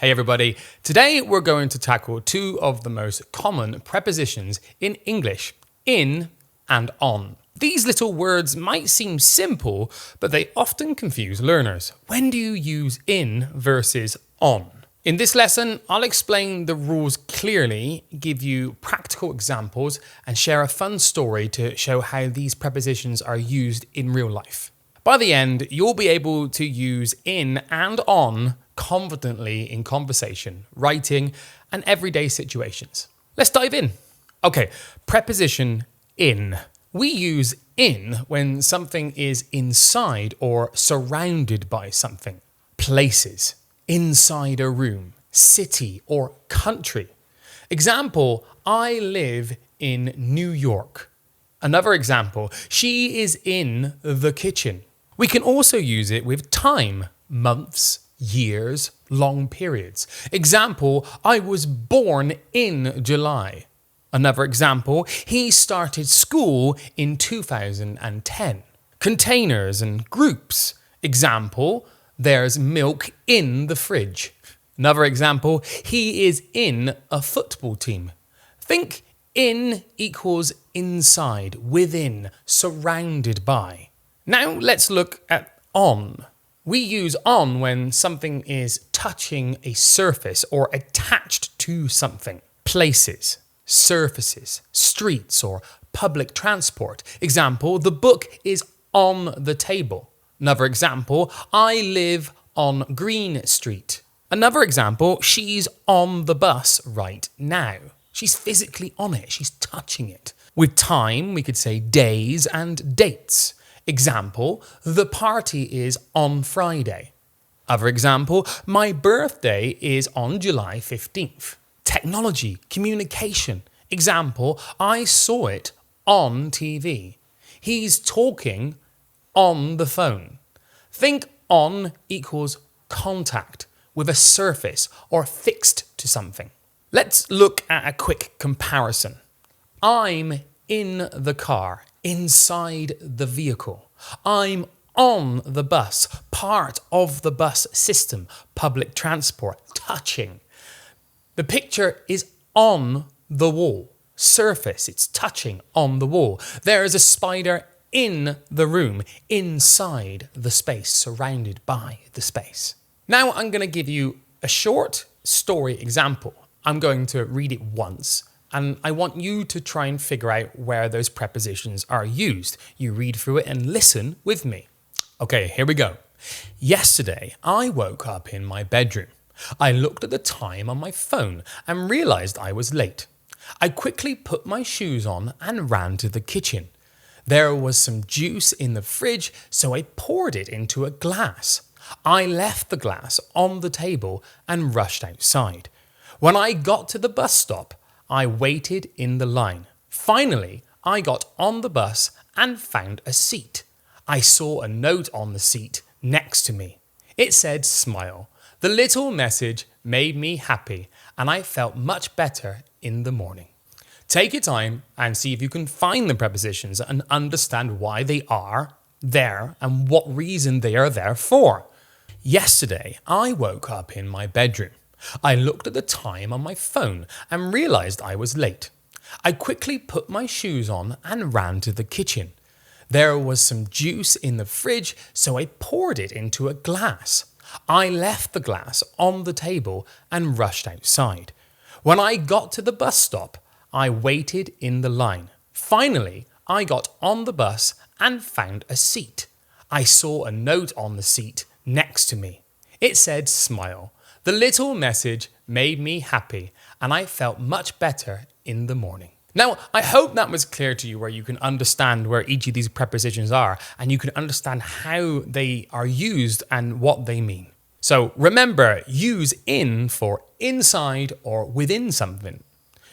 Hey everybody, today we're going to tackle two of the most common prepositions in English, in and on. These little words might seem simple, but they often confuse learners. When do you use in versus on? In this lesson, I'll explain the rules clearly, give you practical examples, and share a fun story to show how these prepositions are used in real life. By the end, you'll be able to use in and on confidently in conversation, writing, and everyday situations. Let's dive in. Okay, preposition in. We use in when something is inside or surrounded by something. Places, inside a room, city or country. Example, I live in New York. Another example, she is in the kitchen. We can also use it with time, months, years, long periods. Example, I was born in July. Another example, he started school in 2010. Containers and groups. Example, there's milk in the fridge. Another example, he is in a football team. Think in equals inside, within, surrounded by. Now let's look at on. We use on when something is touching a surface or attached to something. Places, surfaces, streets, or public transport. Example, the book is on the table. Another example, I live on Green Street. Another example, she's on the bus right now. She's physically on it, she's touching it. With time, we could say days and dates. Example, the party is on Friday. Other example, my birthday is on July 15th. Technology, communication. Example, I saw it on TV. He's talking on the phone. Think on equals contact with a surface or fixed to something. Let's look at a quick comparison. I'm in the car, inside the vehicle. I'm on the bus, part of the bus system, public transport, touching. The picture is on the wall, surface, it's touching on the wall. There is a spider in the room, inside the space, surrounded by the space. Now I'm going to give you a short story example. I'm going to read it once. And I want you to try and figure out where those prepositions are used. You read through it and listen with me. Okay, here we go. Yesterday, I woke up in my bedroom. I looked at the time on my phone and realized I was late. I quickly put my shoes on and ran to the kitchen. There was some juice in the fridge, so I poured it into a glass. I left the glass on the table and rushed outside. When I got to the bus stop, I waited in the line. Finally, I got on the bus and found a seat. I saw a note on the seat next to me. It said, "Smile." The little message made me happy and I felt much better in the morning. Take your time and see if you can find the prepositions and understand why they are there and what reason they are there for. Yesterday, I woke up in my bedroom. I looked at the time on my phone and realized I was late. I quickly put my shoes on and ran to the kitchen. There was some juice in the fridge, so I poured it into a glass. I left the glass on the table and rushed outside. When I got to the bus stop, I waited in the line. Finally, I got on the bus and found a seat. I saw a note on the seat next to me. It said, "Smile." The little message made me happy and I felt much better in the morning. Now, I hope that was clear to you where you can understand where each of these prepositions are and you can understand how they are used and what they mean. So remember, use in for inside or within something.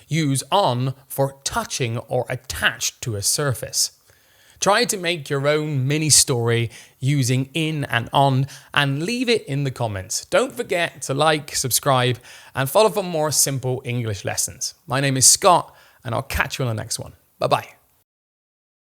Use on for touching or attached to a surface. Try to make your own mini story using in and on and leave it in the comments. Don't forget to like, subscribe, and follow for more simple English lessons. My name is Scott, and I'll catch you on the next one. Bye-bye.